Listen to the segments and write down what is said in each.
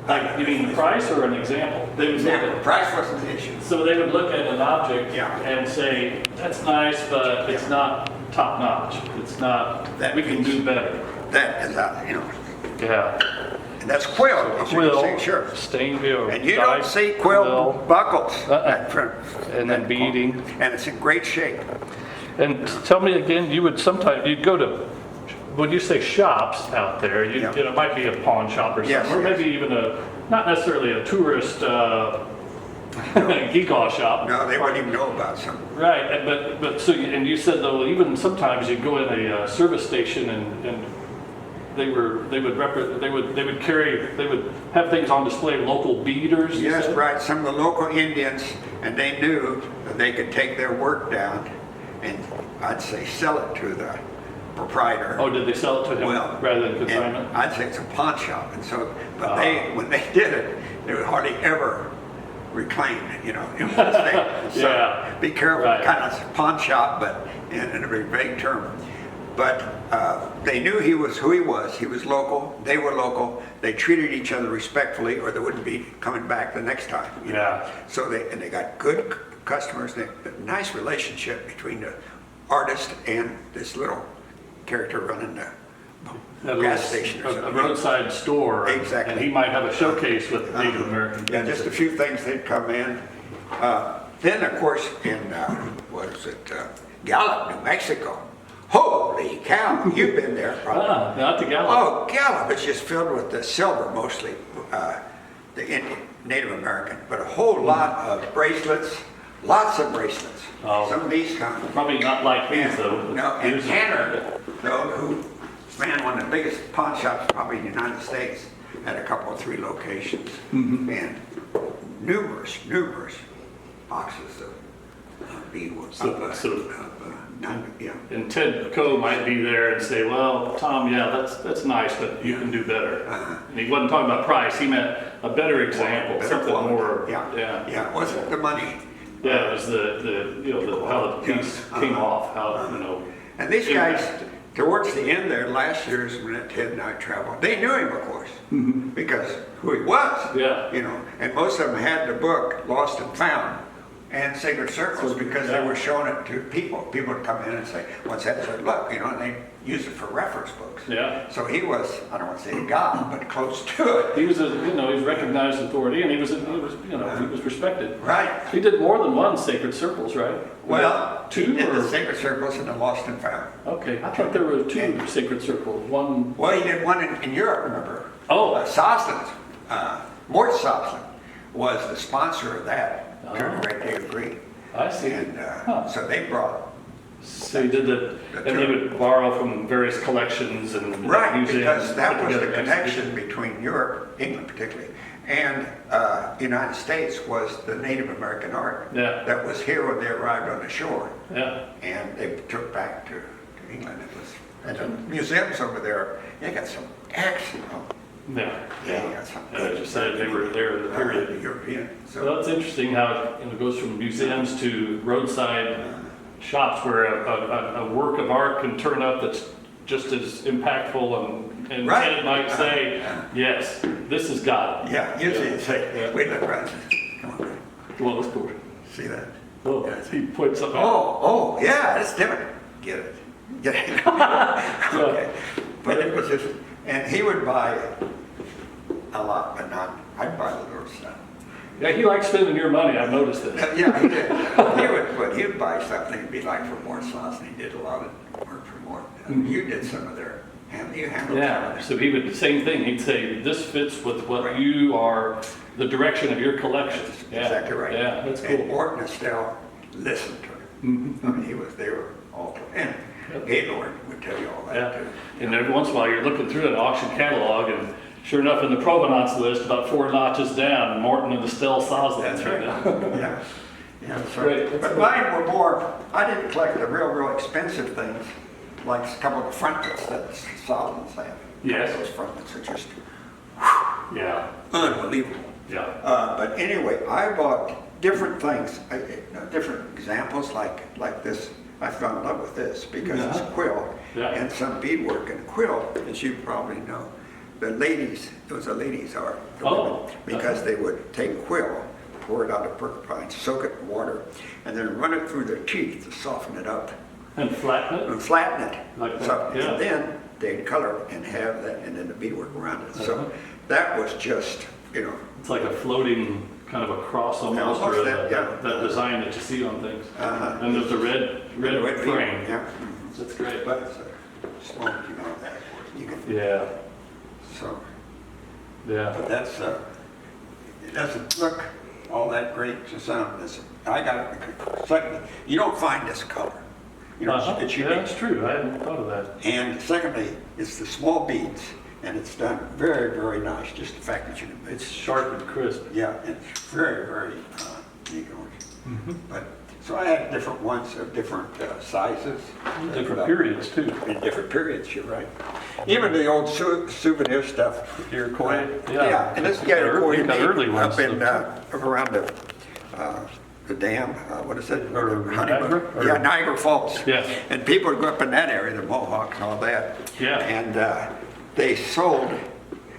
Like, you mean price or an example? They would look at, Price wasn't the issue. so they would look at an object Yeah. and say, that's nice, but it's not top notch. It's not, That we can means- do better. That is, Yeah. and that's quill. as you can Quill, see, sure. stained wheel. And you don't see quill buckles. And then beading. And it's in great shape. And tell me again, you would sometimes, you'd go to, when you say shops out there, you Yeah. know, it might be a pawn shop or something, Yes, or yes. maybe even a, not necessarily a tourist geek-aw shop. No, they wouldn't even know about some. Right, but so, and you said though, even sometimes you'd go in a service station and they would have things on display, local beaters. you Yes, said? right, some of the local Indians, and they knew that they could take their work down and I'd say sell it to the proprietor. Oh, did they sell it to him Well, rather than and consignment? I'd say it's a pawn shop, and so, but when they did it, they would hardly ever reclaim, in one thing. So Yeah. be careful, Right. kind of pawn shop, but in a very vague term. But they knew he was who he was. He was local. They were local. They treated each other respectfully, or they wouldn't be coming back the next time. Yeah. So they got good customers. A nice relationship between the artist and this little character running the gas station or A something. roadside store. Exactly. And he might have a showcase with Native American. Yeah, just a few things they'd come in. Then, of course, in, Gallup, New Mexico. Holy cow, you've been there probably. Not the Gallup. Oh, Gallup, it's just filled with the silver mostly, the Indian, Native American, but a whole lot of bracelets, lots of bracelets. Oh. Some of these come. Probably not like these though. No, and These are- Tanner, though, who ran one of the biggest pawn shops probably in the United States, had a couple of 3 locations, and numerous boxes of beadwork. And Ted Coe might be there and say, well, Tom, yeah, that's nice, but you can do better. And he wasn't talking about price, he meant a better example, Better something quality. more. Yeah, it wasn't the money. Yeah, it was how the piece came off, how. And these guys, impacted. towards the end there, last year's when Ted and I traveled, they knew him, of course, because who he was. Yeah. And most of them had the book Lost and Found and Sacred Circles because they were showing it to people. People would come in and say, "What's that?" I said, "Look," and they use it for reference books. Yeah. So he was, I don't want to say a god, but close to it. He was he's recognized authority, and he was respected. Right. He did more than one Sacred Circles, right? Well, two he did or? the Sacred Circles and the Lost and Found. Okay, I thought there were 2 Sacred Circles. One. Well, he did one in Europe, remember? Oh. Sosland, Mort Sosland was the sponsor of that during Oh. the Great Day of Greed. I see. And Huh. so they brought, So he did that, and they would borrow from various collections and right, museums. because that put was the together connection exhibitions. between Europe, England particularly, and United States was the Native American art Yeah. that was here when they arrived on the shore. Yeah. And they took back to England. It was, and the museums over there, they got some excellent, Yeah. they got some Yeah, good. as you said, they were there in the period. European. So Well, it's interesting how it goes from museums to roadside shops where a work of art can turn up that's just as impactful and Right. Ted might say, yes, this has got it. yeah, usually it's like, Yeah. wait, look, Brian, come on, Well, that's cool. see that? Oh, Yes. he points something out. Oh, yeah, it's different. Get it. Okay. But it was just, and he would buy a lot, but not, I'd buy the little stuff. Yeah, he likes spending your money, I've noticed it. Yeah, he did. He would buy something, it'd be like for Mort Sauce, and he did a lot of work for Mort. You did some of their, you handled some Yeah, of it. so he would, the same thing, he'd say, this fits with what you are, the direction of your collection. Yeah. Exactly right. Yeah, that's And cool. Mort and Estelle listened to him. I mean, they were all, and Gaylord would tell you all that Yeah, too. and every once in a while, you're looking through an auction catalog, and sure enough, in the provenance list, about 4 notches down, Morton and Estelle Sosland. That's right. Yeah. Yeah, that's Great, right. that's But cool. mine were more, I didn't collect the real expensive things, like a couple of the frontlets that Solomons have. Yes. Those frontlets are just Yeah, unbelievable. yeah. But anyway, I bought different things, different examples like this. I fell in love with this because it's Yeah. quill Yeah. and some beadwork. And quill, as you probably know, the ladies, it was a ladies' art. the Oh, women, because they would take quill, pour it out of porcupine, soak it in water, and then run it through their teeth to soften it up And flatten it? and flatten it. Like that, So- yeah. And then they'd color it and have that, and then the beadwork around it. Uh-huh. So that was just, It's like a floating kind of a cross almost, Almost or that, yeah. that design that you see on things. Uh-huh. And there's a red bead, frame. Yeah. That's great. But it's a smoke, that, you can, Yeah, so. yeah. But that's, it doesn't look all that great to some. I got it, secondly, you don't find this color. Uh-huh. It's Yeah, unique. that's true. I hadn't thought of that. And secondly, it's the small beads, and it's done very, very nice, just the fact that you can. It's sharp and crisp. Yeah, it's very, very, But, so I had different ones of different sizes. Different periods too. In different periods, you're right. Even the old souvenir stuff. Iroquois. Yeah, and this, yeah, You've got early up ones. in, up around the dam, what is it? Or Niagara, or- Yeah, Niagara Falls. Yeah. And people would go up in that area, the Mohawks and all that. Yeah. And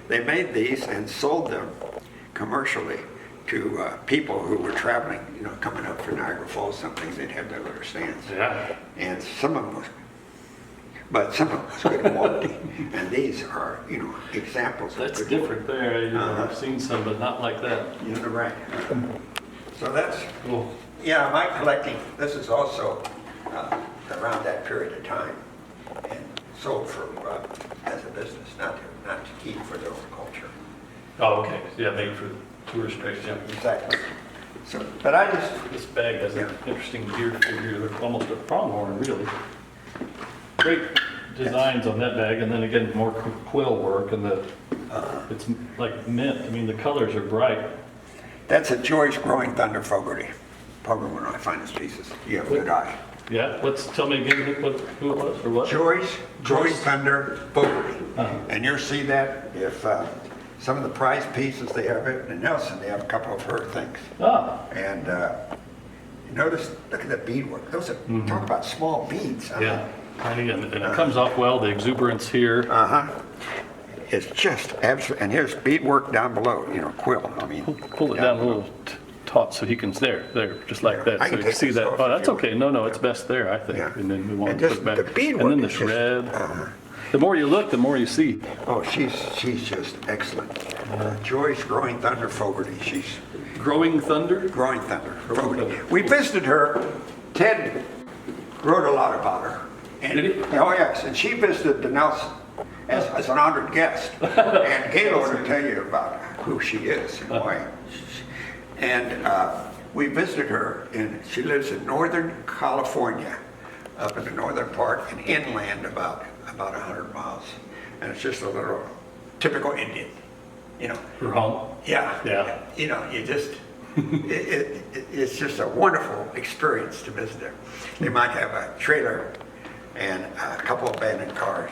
they made these and sold them commercially to people who were traveling, coming up for Niagara Falls, some things they'd have their little stands. Yeah. And some of them was good quality. And these are, examples. of That's good different there. Uh-huh. I've seen some, but not like that. quality. You're right. So that's, Cool. yeah, my collecting, this is also around that period of time and sold for, as a business, not to keep for their own culture. Oh, okay. Yeah, made for tourist trips. Yeah. Exactly. So, but I just, This bag has an Yeah. interesting deer figure, like almost a pronghorn, really. Great designs on that bag, and then again, more quill work, and it's like mint. I mean, the colors are bright. that's a Joyce Growing Thunder Fogarty. Probably one of my finest pieces. You have a good eye. Yeah, tell me again who it was, or what? Joyce Growing Joyce. Thunder Fogarty. Uh-huh. And you'll see that if some of the prize pieces they have it in Nelson, they have a couple of her things. Ah, And you notice, look at the beadwork. Those are, talk about small beads. yeah. Tiny, and it comes off well, the exuberance here. Uh-huh. It's just absolute, and here's beadwork down below, quill, I mean. Pull it down a little taut so he can, there, just like that. I So can you take can see this that. off Oh, if that's you okay. No, it's best there, I think. Yeah. And then we want And to just put the back. beadwork And then the is just, shred. The more you look, the more you see. Oh, she's just excellent. Joyce Growing Thunder Fogarty, she's Growing Thunder? Growing Thunder Fogarty. Thunder. We visited her, Ted wrote a lot about her. And- Did he? Oh, yes, and she visited the Nelson as an honored guest. And Gaylord will tell you about who she is and why. And we visited her, and she lives in Northern California, up in the northern part, and inland about 100 miles. And it's just a little typical Indian, Her home? Yeah. Yeah. You just, it's just a wonderful experience to visit there. They might have a trailer and a couple of abandoned cars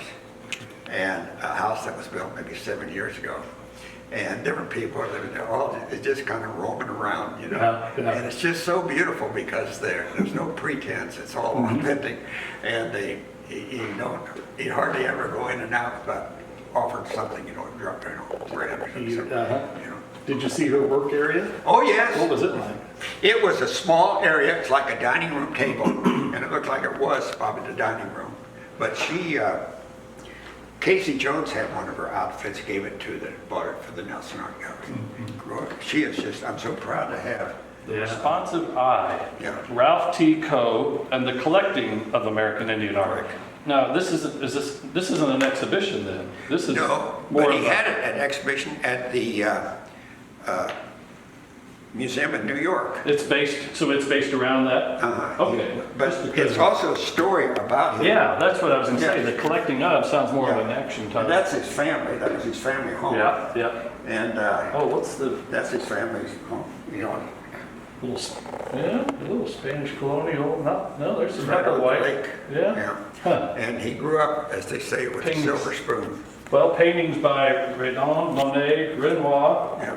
and a house that was built maybe 7 years ago. And different people are living there, all just kind of roaming around, Yeah, yeah. And it's just so beautiful because there's no pretense, it's all authentic. And you hardly ever go in and out, but offered something, drop bread or something. Uh-huh. Did you see her work area? Oh, yes. What was it like? It was a small area, it's like a dining room table, and it looked like it was probably the dining room. But Casey Jones had one of her outfits, gave it to bought it for the Nelson Art Gallery. She is just, I'm so proud to have. The Responsive Eye. Yeah. Ralph T. Coe and the Collecting of American Indian Art. Now, this isn't an exhibition then? This is No, more but he of a- had an exhibition at the museum in New York. It's based around that? Okay. But Just because- it's also a story about him. Yeah, that's what I was gonna say. Yeah. The collecting of sounds more of an action And type. that's his family, that was his family home. Yeah. And Oh, what's the that's his family's home, little Spanish colonial? No, there's some Right pepper on the white. lake. Yeah. Huh. And he grew up, as they say, with a Things- silver spoon. Well, paintings by Redon, Monet, Renoir. Yeah.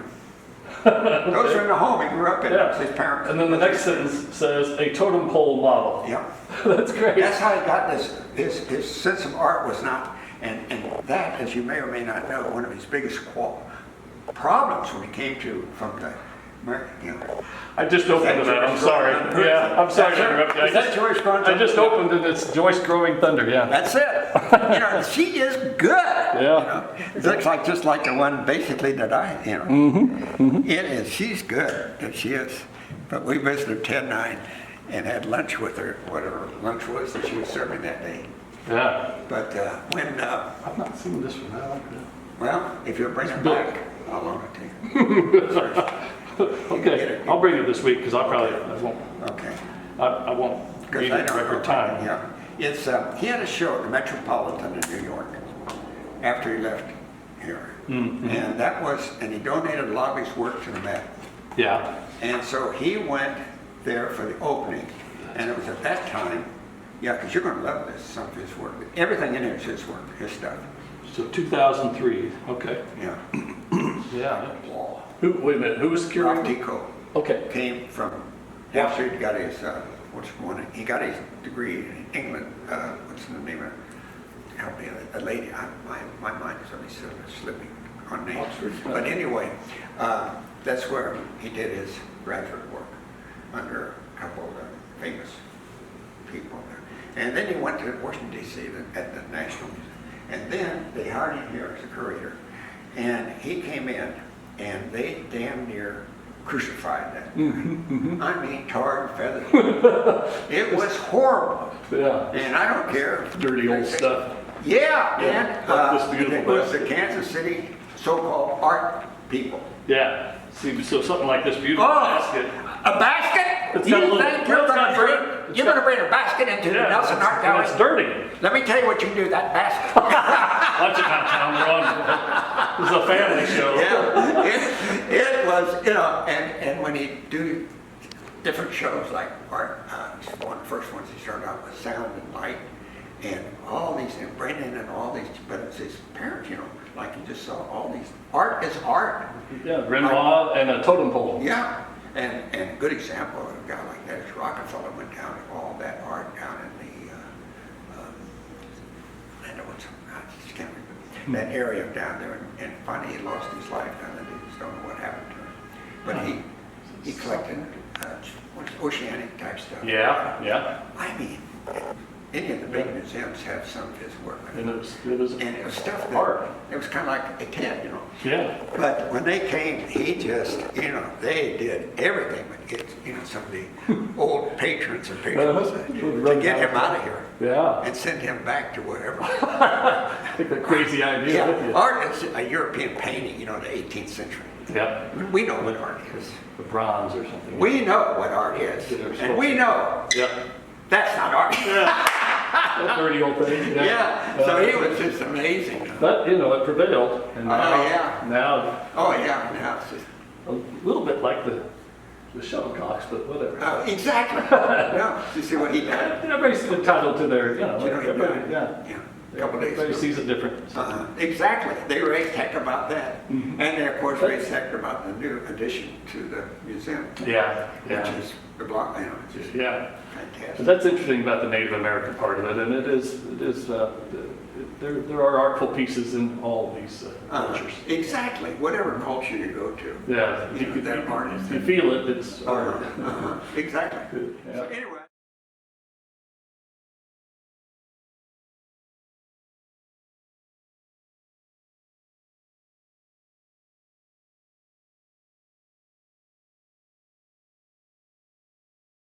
Those are in the home he grew up in, Yeah. his parents. And then the next sentence says, a totem pole model. Yeah. That's great. That's how he got his sense of art was not And that, as you may or may not know, one of his biggest problems when he came from the American, you know. I just opened to that, I'm sorry. Yeah, I'm sorry to interrupt you. Is that Joyce Growing Thunder? I just opened and it's Joyce Growing Thunder, yeah. That's it. You know, she is good. Yeah. You know, it looks like just like the one basically that I, you know. It is, she's good, and she is. But we visited 10-9 and had lunch with her, whatever lunch was that she was serving that day. Yeah. But when, I've not seen this one, I like that. well, if you'll bring it back, I'll loan it to you. Okay, I'll bring it this week, because I won't, Okay. I won't read it in record time. Yeah. It's, he had a show at the Metropolitan in New York after he left here. And that was, and he donated a lot of his work to the Met. Yeah. And so he went there for the opening, and it was at that time, yeah, because you're going to love this, some of his work. Everything in here is his work, his stuff. So 2003, okay. Yeah. Yeah. Wait a minute, who was Rob curating? Tico Okay. came from, after he got his, he got his degree in England, what's the name of it? Help me, a lady, my mind is only slipping on names. But anyway, that's where he did his graduate work under a couple of famous people there. And then he went to Washington, D.C. at the National Museum. And then they hired him here as a curator. And he came in, and they damn near crucified that guy. I mean, tar and feathers. It was horrible. Yeah. And I don't care. Dirty old stuff. Yeah, man. Like this beautiful It was place. the Kansas City so-called art people. Yeah. See, so something like this beautiful Oh, basket. a basket? It's You got a little- think you're well, it's going not to bring, dirty. you're going to bring a basket into the Nelson Art and Gallery? it's dirty. Let me tell you what you can do with that basket. That's the kind of town we're on. This is a family show. Yeah, it was, you know, and when he do different shows like art, one of the first ones he started out with sound and light, and all these, and Brendan and all these, but it's his parents, you know, like you just saw all these, art is art. Yeah, Renoir and a totem pole. Yeah, and a good example of a guy like that is Rockefeller went down to all that art down in the, I know what's, I just can't remember, that area down there, and finally he lost his life down there, they just don't know what happened to him. But he collected oceanic type stuff. Yeah, yeah. I mean, any of the big museums have some of his work. And it was stuff that, art. it was kind of like a Ted, you know. Yeah. But when they came, he just, you know, they did everything to get, you know, some of the old patrons and patrons to get him out of here. Yeah. And send him back to wherever. I think a crazy idea. Yeah, art is a European painting, you know, the 18th century. Yeah. We know what art is. The bronze or something. We know what art is. And we know Yeah. that's not art. That dirty old thing. Yeah, so he was just amazing. But, you know, it prevailed. And now, Oh, yeah. now Oh, yeah, now it's just, a little bit like the shuttlecocks, but whatever. exactly. No, you see what he did? Everybody's entitled to their, you know, You know what he everybody, did? yeah. Yeah, a couple days Everybody ago. sees it different. Exactly. They raised heck about that. And they, of course, raised heck about the new addition to the museum. Yeah, Which yeah. is the block, you know, it's just Yeah. fantastic. But that's interesting about the Native American part of it, and it is, there are artful pieces in all these cultures. Exactly. Whatever culture you go to. Yeah, You know, that art is if you feel it, it's art. Exactly. Yeah. So anyway.